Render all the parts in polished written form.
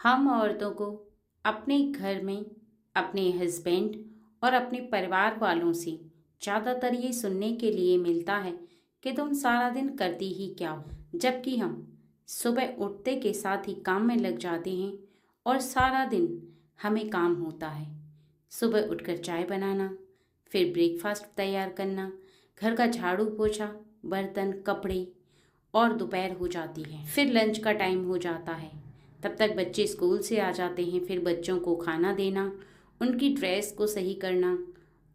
हम औरतों को अपने घर में अपने हस्बैंड और अपने परिवार वालों से ज़्यादातर ये सुनने के लिए मिलता है कि तुम सारा दिन करती ही क्या हो, जबकि हम सुबह उठते के साथ ही काम में लग जाते हैं और सारा दिन हमें काम होता है। सुबह उठकर चाय बनाना, फिर ब्रेकफास्ट तैयार करना, घर का झाड़ू पोछा, बर्तन, कपड़े, और दोपहर हो जाती है। फिर लंच का टाइम हो जाता है। तब तक बच्चे स्कूल से आ जाते हैं। फिर बच्चों को खाना देना, उनकी ड्रेस को सही करना,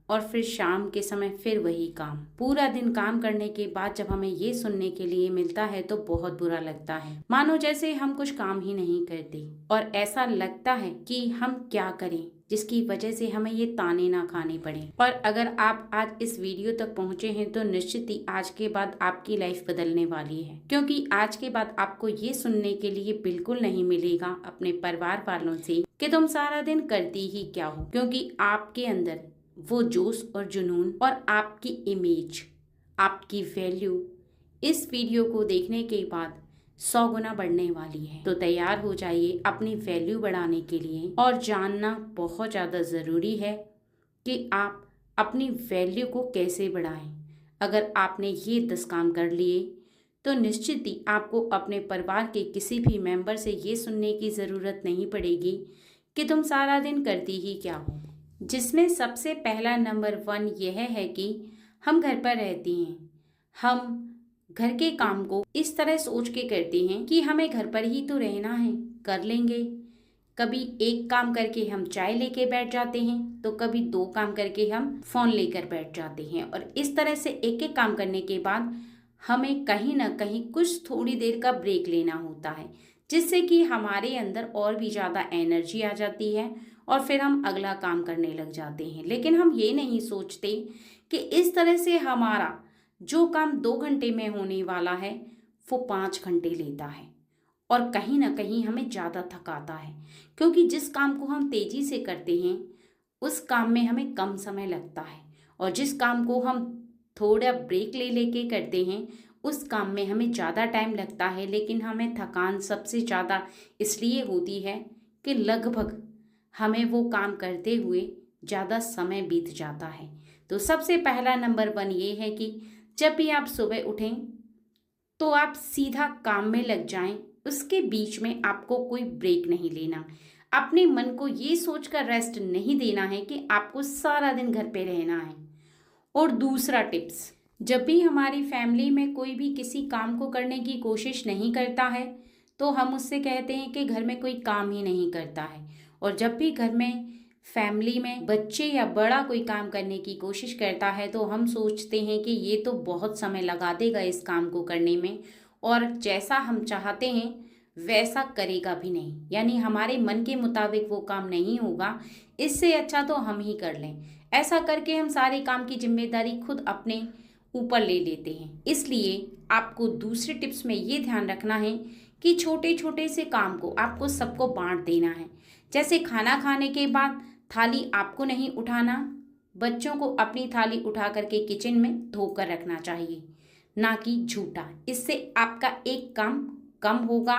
और फिर शाम के समय फिर वही काम। पूरा दिन काम करने के बाद जब हमें ये सुनने के लिए मिलता है तो बहुत बुरा लगता है, मानो जैसे हम कुछ काम ही नहीं करते, और ऐसा लगता है कि हम क्या करें जिसकी वजह से हमें ये ताने ना खाने पड़े। और अगर आप आज इस वीडियो तक पहुंचे हैं तो निश्चित ही आज के बाद आपकी लाइफ बदलने वाली है, क्योंकि आज के बाद आपको ये सुनने के लिए बिल्कुल नहीं मिलेगा अपने परिवार वालों से कि तुम सारा दिन करती ही क्या हो, क्योंकि आपके अंदर वो जोश और जुनून और आपकी इमेज, आपकी वैल्यू इस वीडियो को देखने के बाद 100 गुना बढ़ने वाली है। तो तैयार हो जाइए अपनी वैल्यू बढ़ाने के लिए। और जानना बहुत ज़्यादा ज़रूरी है कि आप अपनी वैल्यू को कैसे बढ़ाएं। अगर आपने ये 10 काम कर लिए तो निश्चित ही आपको अपने परिवार के किसी भी मेंबर से ये सुनने की ज़रूरत नहीं पड़ेगी कि तुम सारा दिन करती ही क्या हो। जिसमें सबसे पहला नंबर 1 यह है कि हम घर पर रहती हैं। हम घर के काम को इस तरह सोच के करते हैं कि हमें घर पर ही तो रहना है, कर लेंगे। कभी एक काम करके हम चाय लेके बैठ जाते हैं, तो कभी 2 काम करके हम फोन लेकर बैठ जाते हैं, और इस तरह से एक एक काम करने के बाद हमें कहीं ना कहीं कुछ थोड़ी देर का ब्रेक लेना होता है, जिससे कि हमारे अंदर और भी ज़्यादा एनर्जी आ जाती है और फिर हम अगला काम करने लग जाते हैं। लेकिन हम ये नहीं सोचते कि इस तरह से हमारा जो काम 2 घंटे में होने वाला है वो 5 घंटे लेता है, और कहीं ना कहीं हमें ज़्यादा थकाता है, क्योंकि जिस काम को हम तेज़ी से करते हैं उस काम में हमें कम समय लगता है, और जिस काम को हम थोड़ा ब्रेक ले लेके करते हैं उस काम में हमें ज़्यादा टाइम लगता है, लेकिन हमें थकान सबसे ज़्यादा इसलिए होती है कि लगभग हमें वो काम करते हुए ज़्यादा समय बीत जाता है। तो सबसे पहला नंबर 1 ये है कि जब भी आप सुबह उठें तो आप सीधा काम में लग जाएं। उसके बीच में आपको कोई ब्रेक नहीं लेना। अपने मन को ये सोचकर रेस्ट नहीं देना है कि आपको सारा दिन घर पे रहना है। और दूसरा टिप्स, जब भी हमारी फैमिली में कोई भी किसी काम को करने की कोशिश नहीं करता है तो हम उससे कहते हैं कि घर में कोई काम ही नहीं करता है। और जब भी घर में फैमिली में बच्चे या बड़ा कोई काम करने की कोशिश करता है तो हम सोचते हैं कि ये तो बहुत समय लगा देगा इस काम को करने में, और जैसा हम चाहते हैं वैसा करेगा भी नहीं, यानी हमारे मन के मुताबिक वो काम नहीं होगा, इससे अच्छा तो हम ही कर लें। ऐसा करके हम सारे काम की जिम्मेदारी खुद अपने ऊपर ले लेते हैं। इसलिए आपको दूसरे टिप्स में ये ध्यान रखना है कि छोटे छोटे से काम को आपको सबको बांट देना है। जैसे खाना खाने के बाद थाली आपको नहीं उठाना, बच्चों को अपनी थाली उठा करके किचन में धोकर रखना चाहिए, ना कि झूठा। इससे आपका एक काम कम होगा,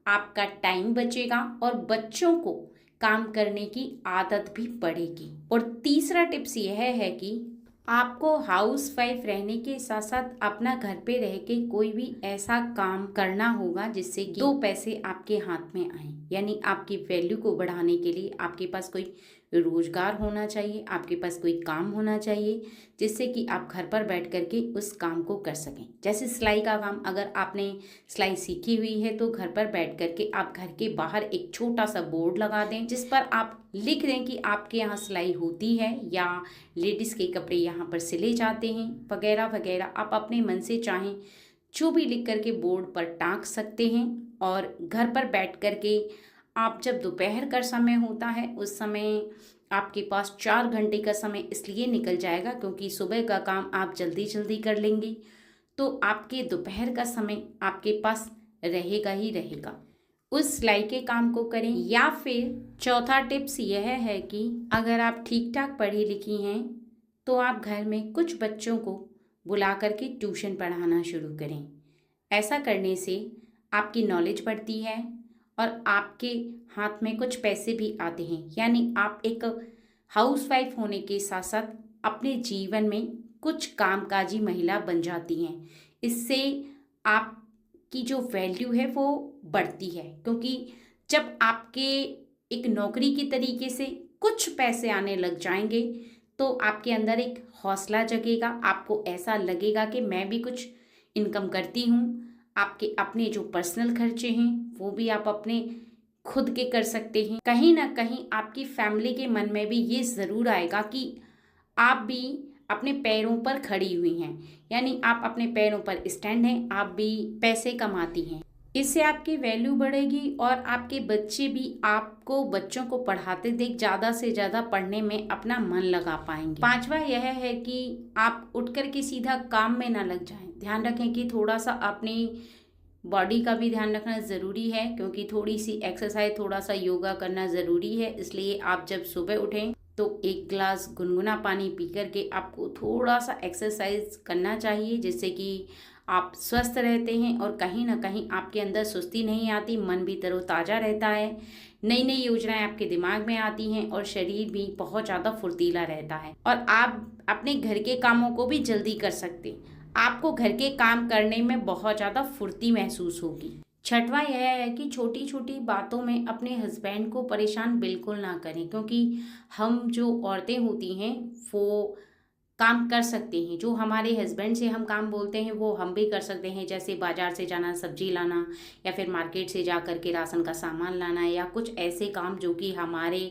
आपका टाइम बचेगा और बच्चों को काम करने की आदत भी पड़ेगी। और तीसरा टिप्स यह है कि आपको हाउस वाइफ रहने के साथ साथ अपना घर पे रह के कोई भी ऐसा काम करना होगा जिससे कि 2 पैसे आपके हाथ में आए, यानी आपकी वैल्यू को बढ़ाने के लिए आपके पास कोई रोजगार होना चाहिए, आपके पास कोई काम होना चाहिए जिससे कि आप घर पर बैठ करके उस काम को कर सकें। जैसे सिलाई का काम, अगर आपने सिलाई सीखी हुई है तो घर पर बैठ करके आप घर के बाहर एक छोटा सा बोर्ड लगा दें जिस पर आप लिख दें कि आपके यहाँ सिलाई होती है या लेडीज़ के कपड़े यहाँ पर सिले जाते हैं वगैरह वगैरह। आप अपने मन से चाहें जो भी लिख करके बोर्ड पर टांग सकते हैं। और घर पर बैठ करके आप जब दोपहर का समय होता है उस समय आपके पास 4 घंटे का समय इसलिए निकल जाएगा क्योंकि सुबह का काम आप जल्दी जल्दी कर लेंगे, तो आपके दोपहर का समय आपके पास रहेगा ही रहेगा। उस सिलाई के काम को करें। या फिर चौथा टिप्स यह है कि अगर आप ठीक ठाक पढ़ी लिखी हैं तो आप घर में कुछ बच्चों को बुला करके ट्यूशन पढ़ाना शुरू करें। ऐसा करने से आपकी नॉलेज बढ़ती है और आपके हाथ में कुछ पैसे भी आते हैं। यानी आप एक हाउसवाइफ होने के साथ साथ अपने जीवन में कुछ कामकाजी महिला बन जाती हैं। इससे आपकी जो वैल्यू है वो बढ़ती है, क्योंकि जब आपके एक नौकरी की तरीके से कुछ पैसे आने लग जाएंगे तो आपके अंदर एक हौसला जगेगा। आपको ऐसा लगेगा कि मैं भी कुछ इनकम करती हूँ। आपके अपने जो पर्सनल खर्चे हैं वो भी आप अपने खुद के कर सकते हैं। कहीं ना कहीं आपकी फैमिली के मन में भी ये ज़रूर आएगा कि आप भी अपने पैरों पर खड़ी हुई हैं, यानी आप अपने पैरों पर स्टैंड हैं, आप भी पैसे कमाती हैं। इससे आपकी वैल्यू बढ़ेगी और आपके बच्चे भी आपको बच्चों को पढ़ाते देख ज़्यादा से ज़्यादा पढ़ने में अपना मन लगा पाएंगे। पांचवा यह है कि आप उठ कर के सीधा काम में ना लग जाएं। ध्यान रखें कि थोड़ा सा अपनी बॉडी का भी ध्यान रखना ज़रूरी है, क्योंकि थोड़ी सी एक्सरसाइज, थोड़ा सा योगा करना ज़रूरी है। इसलिए आप जब सुबह उठें तो 1 गिलास गुनगुना पानी पी करके आपको थोड़ा सा एक्सरसाइज करना चाहिए, जिससे कि आप स्वस्थ रहते हैं और कहीं ना कहीं आपके अंदर सुस्ती नहीं आती, मन भी तरोताज़ा रहता है, नई नई योजनाएं आपके दिमाग में आती हैं और शरीर भी बहुत ज़्यादा फुर्तीला रहता है। और आप अपने घर के कामों को भी जल्दी कर सकते हैं। आपको घर के काम करने में बहुत ज़्यादा फुर्ती महसूस होगी। छठवां यह है कि छोटी छोटी बातों में अपने हस्बैंड को परेशान बिल्कुल ना करें, क्योंकि हम जो औरतें होती हैं वो काम कर सकते हैं। जो हमारे हस्बैंड से हम काम बोलते हैं वो हम भी कर सकते हैं, जैसे बाजार से जाना, सब्जी लाना, या फिर मार्केट से जा कर के राशन का सामान लाना, या कुछ ऐसे काम जो कि हमारे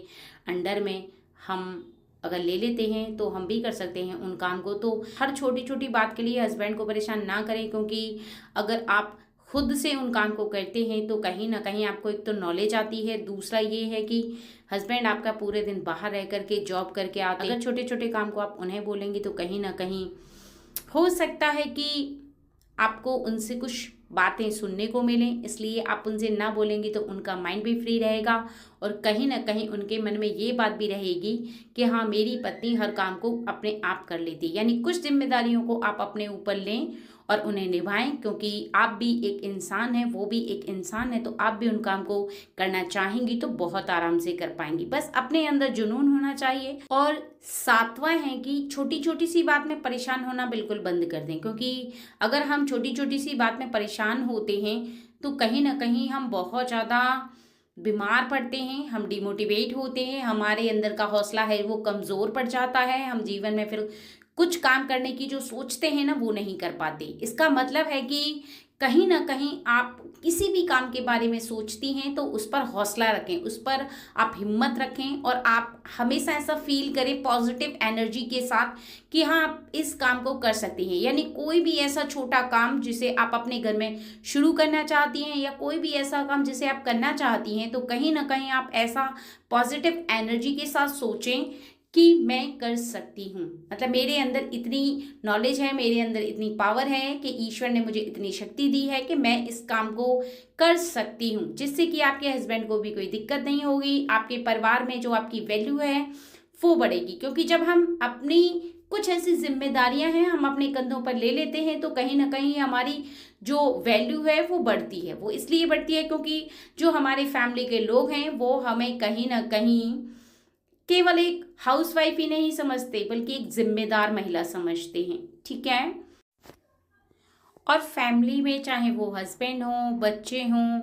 अंडर में हम अगर ले लेते हैं तो हम भी कर सकते हैं उन काम को। तो हर छोटी छोटी बात के लिए हस्बैंड को परेशान ना करें, क्योंकि अगर आप खुद से उन काम को करते हैं तो कहीं ना कहीं आपको एक तो नॉलेज आती है, दूसरा ये है कि हस्बैंड आपका पूरे दिन बाहर रह करके जॉब करके आते हैं। अगर छोटे छोटे काम को आप उन्हें बोलेंगी तो कहीं ना कहीं हो सकता है कि आपको उनसे कुछ बातें सुनने को मिलें। इसलिए आप उनसे ना बोलेंगी तो उनका माइंड भी फ्री रहेगा और कहीं ना कहीं उनके मन में ये बात भी रहेगी कि हाँ, मेरी पत्नी हर काम को अपने आप कर लेती है। यानी कुछ जिम्मेदारियों को आप अपने ऊपर लें और उन्हें निभाएं, क्योंकि आप भी एक इंसान है, वो भी एक इंसान है, तो आप भी उन काम को करना चाहेंगी तो बहुत आराम से कर पाएंगी। बस अपने अंदर जुनून होना चाहिए। और सातवां है कि छोटी छोटी सी बात में परेशान होना बिल्कुल बंद कर दें, क्योंकि अगर हम छोटी छोटी सी बात में परेशान होते हैं तो कहीं ना कहीं हम बहुत ज़्यादा बीमार पड़ते हैं, हम डिमोटिवेट होते हैं, हमारे अंदर का हौसला है वो कमज़ोर पड़ जाता है, हम जीवन में फिर कुछ काम करने की जो सोचते हैं ना वो नहीं कर पाते। इसका मतलब है कि कहीं ना कहीं आप किसी भी काम के बारे में सोचती हैं तो उस पर हौसला रखें, उस पर आप हिम्मत रखें और आप हमेशा ऐसा फील करें पॉजिटिव एनर्जी के साथ कि हाँ, आप इस काम को कर सकती हैं। यानी कोई भी ऐसा छोटा काम जिसे आप अपने घर में शुरू करना चाहती हैं या कोई भी ऐसा काम जिसे आप करना चाहती हैं, तो कहीं ना कहीं आप ऐसा पॉजिटिव एनर्जी के साथ सोचें कि मैं कर सकती हूँ। मतलब मेरे अंदर इतनी नॉलेज है, मेरे अंदर इतनी पावर है कि ईश्वर ने मुझे इतनी शक्ति दी है कि मैं इस काम को कर सकती हूँ, जिससे कि आपके हस्बैंड को भी कोई दिक्कत नहीं होगी। आपके परिवार में जो आपकी वैल्यू है वो बढ़ेगी, क्योंकि जब हम अपनी कुछ ऐसी जिम्मेदारियां हैं हम अपने कंधों पर ले लेते हैं तो कहीं ना कहीं हमारी जो वैल्यू है वो बढ़ती है। वो इसलिए बढ़ती है क्योंकि जो हमारे फैमिली के लोग हैं वो हमें कहीं ना कहीं केवल एक हाउसवाइफ ही नहीं समझते, बल्कि एक जिम्मेदार महिला समझते हैं। ठीक है। और फैमिली में चाहे वो हस्बैंड हो, बच्चे हों,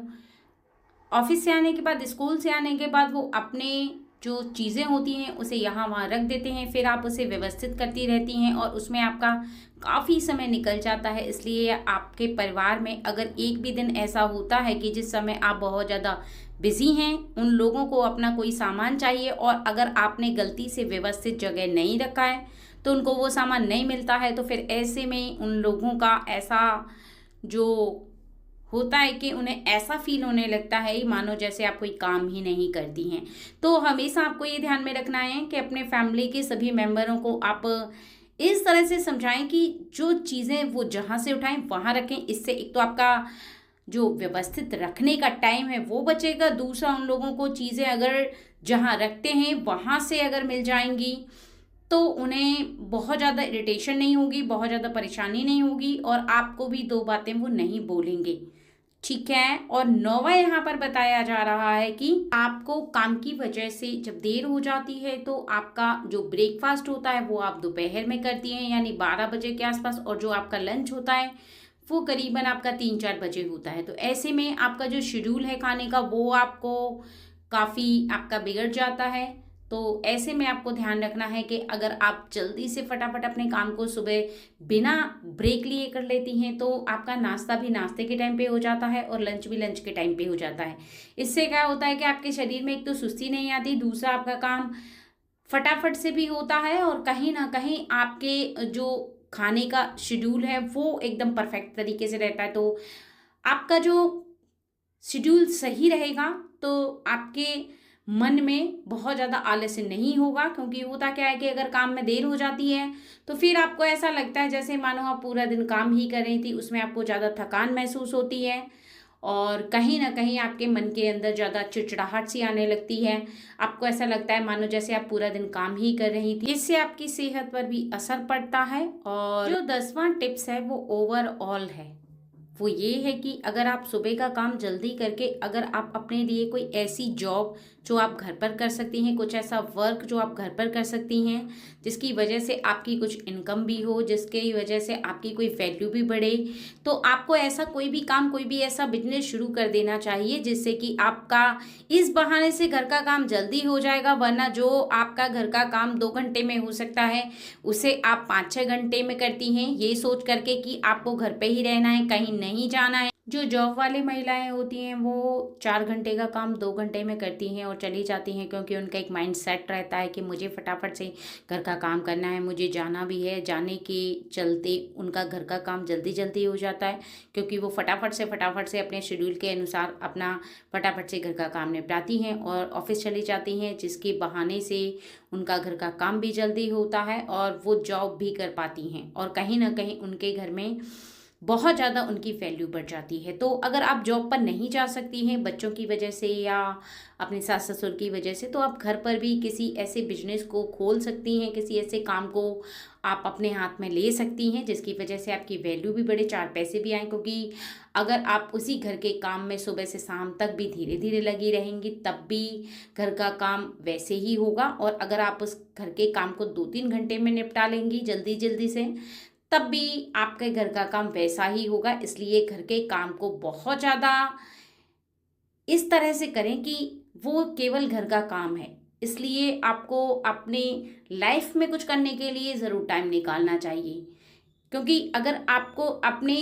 ऑफिस से आने के बाद, स्कूल से आने के बाद वो अपने जो चीज़ें होती हैं उसे यहाँ वहाँ रख देते हैं, फिर आप उसे व्यवस्थित करती रहती हैं और उसमें आपका काफ़ी समय निकल जाता है। इसलिए आपके परिवार में अगर एक भी दिन ऐसा होता है कि जिस समय आप बहुत ज़्यादा बिजी हैं, उन लोगों को अपना कोई सामान चाहिए और अगर आपने गलती से व्यवस्थित जगह नहीं रखा है तो उनको वो सामान नहीं मिलता है, तो फिर ऐसे में उन लोगों का ऐसा जो होता है कि उन्हें ऐसा फील होने लगता है मानो जैसे आप कोई काम ही नहीं करती हैं। तो हमेशा आपको ये ध्यान में रखना है कि अपने फैमिली के सभी मेंबरों को आप इस तरह से समझाएं कि जो चीज़ें वो जहाँ से उठाएं वहाँ रखें। इससे एक तो आपका जो व्यवस्थित रखने का टाइम है वो बचेगा, दूसरा उन लोगों को चीज़ें अगर जहाँ रखते हैं वहाँ से अगर मिल जाएंगी तो उन्हें बहुत ज़्यादा इरिटेशन नहीं होगी, बहुत ज़्यादा परेशानी नहीं होगी और आपको भी दो बातें वो नहीं बोलेंगे। ठीक है। और 9वां यहाँ पर बताया जा रहा है कि आपको काम की वजह से जब देर हो जाती है तो आपका जो ब्रेकफास्ट होता है वो आप दोपहर में करती हैं, यानी 12 बजे के आसपास, और जो आपका लंच होता है वो करीबन आपका 3-4 बजे होता है। तो ऐसे में आपका जो शेड्यूल है खाने का वो आपको काफ़ी आपका बिगड़ जाता है। तो ऐसे में आपको ध्यान रखना है कि अगर आप जल्दी से फटाफट अपने काम को सुबह बिना ब्रेक लिए कर लेती हैं तो आपका नाश्ता भी नाश्ते के टाइम पे हो जाता है और लंच भी लंच के टाइम पे हो जाता है। इससे क्या होता है कि आपके शरीर में एक तो सुस्ती नहीं आती, दूसरा आपका काम फटाफट से भी होता है और कहीं ना कहीं आपके जो खाने का शेड्यूल है वो एकदम परफेक्ट तरीके से रहता है। तो आपका जो शेड्यूल सही रहेगा तो आपके मन में बहुत ज़्यादा आलस्य नहीं होगा, क्योंकि होता क्या है कि अगर काम में देर हो जाती है तो फिर आपको ऐसा लगता है जैसे मानो आप पूरा दिन काम ही कर रही थी, उसमें आपको ज़्यादा थकान महसूस होती है और कहीं ना कहीं आपके मन के अंदर ज़्यादा चिड़चिड़ाहट सी आने लगती है। आपको ऐसा लगता है मानो जैसे आप पूरा दिन काम ही कर रही थी। इससे आपकी सेहत पर भी असर पड़ता है। और जो 10वां टिप्स है वो ओवरऑल है, वो ये है कि अगर आप सुबह का काम जल्दी करके अगर आप अपने लिए कोई ऐसी जॉब जो आप घर पर कर सकती हैं, कुछ ऐसा वर्क जो आप घर पर कर सकती हैं जिसकी वजह से आपकी कुछ इनकम भी हो, जिसकी वजह से आपकी कोई वैल्यू भी बढ़े, तो आपको ऐसा कोई भी काम, कोई भी ऐसा बिजनेस शुरू कर देना चाहिए जिससे कि आपका इस बहाने से घर का काम जल्दी हो जाएगा। वरना जो आपका घर का काम 2 घंटे में हो सकता है उसे आप 5-6 घंटे में करती हैं, ये सोच करके कि आपको घर पे ही रहना है, कहीं नहीं जाना है। जो जॉब वाली महिलाएं होती हैं वो 4 घंटे का काम 2 घंटे में करती हैं और चली जाती हैं, क्योंकि उनका एक माइंड सेट रहता है कि मुझे फटाफट से घर का काम करना है, मुझे जाना भी है। जाने के चलते उनका घर का काम जल्दी जल्दी हो जाता है, क्योंकि वो फटाफट से अपने शेड्यूल के अनुसार अपना फटाफट से घर का काम निपटाती हैं और ऑफिस चली जाती हैं, जिसके बहाने से उनका घर का काम भी जल्दी होता है और वो जॉब भी कर पाती हैं और कहीं ना कहीं उनके घर में बहुत ज़्यादा उनकी वैल्यू बढ़ जाती है। तो अगर आप जॉब पर नहीं जा सकती हैं बच्चों की वजह से या अपने सास ससुर की वजह से, तो आप घर पर भी किसी ऐसे बिजनेस को खोल सकती हैं, किसी ऐसे काम को आप अपने हाथ में ले सकती हैं जिसकी वजह से आपकी वैल्यू भी बढ़े, 4 पैसे भी आएँ। क्योंकि अगर आप उसी घर के काम में सुबह से शाम तक भी धीरे धीरे लगी रहेंगी तब भी घर का काम वैसे ही होगा, और अगर आप उस घर के काम को 2-3 घंटे में निपटा लेंगी जल्दी जल्दी से तब भी आपके घर का काम वैसा ही होगा। इसलिए घर के काम को बहुत ज़्यादा इस तरह से करें कि वो केवल घर का काम है, इसलिए आपको अपने लाइफ में कुछ करने के लिए ज़रूर टाइम निकालना चाहिए। क्योंकि अगर आपको अपने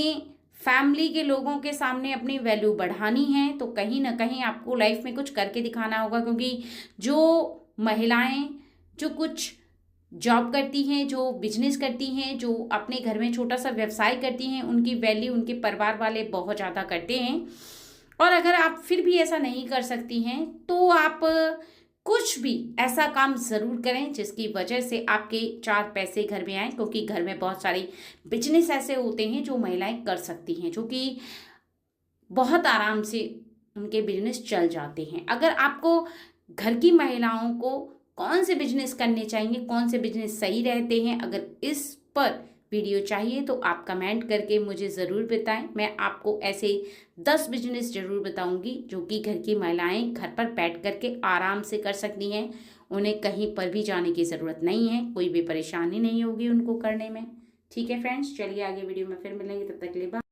फैमिली के लोगों के सामने अपनी वैल्यू बढ़ानी है तो कहीं ना कहीं आपको लाइफ में कुछ करके दिखाना होगा। क्योंकि जो महिलाएं जो कुछ जॉब करती हैं, जो बिजनेस करती हैं, जो अपने घर में छोटा सा व्यवसाय करती हैं, उनकी वैल्यू उनके परिवार वाले बहुत ज़्यादा करते हैं। और अगर आप फिर भी ऐसा नहीं कर सकती हैं तो आप कुछ भी ऐसा काम ज़रूर करें जिसकी वजह से आपके 4 पैसे घर में आए, क्योंकि घर में बहुत सारे बिजनेस ऐसे होते हैं जो महिलाएं कर सकती हैं, जो कि बहुत आराम से उनके बिजनेस चल जाते हैं। अगर आपको घर की महिलाओं को कौन से बिजनेस करने चाहिए, कौन से बिजनेस सही रहते हैं, अगर इस पर वीडियो चाहिए तो आप कमेंट करके मुझे ज़रूर बताएं। मैं आपको ऐसे 10 बिजनेस ज़रूर बताऊंगी जो कि घर की महिलाएं घर पर बैठ करके आराम से कर सकती हैं। उन्हें कहीं पर भी जाने की ज़रूरत नहीं है, कोई भी परेशानी नहीं होगी उनको करने में। ठीक है फ्रेंड्स, चलिए आगे वीडियो में फिर मिलेंगे, तब तक के लिए बाय।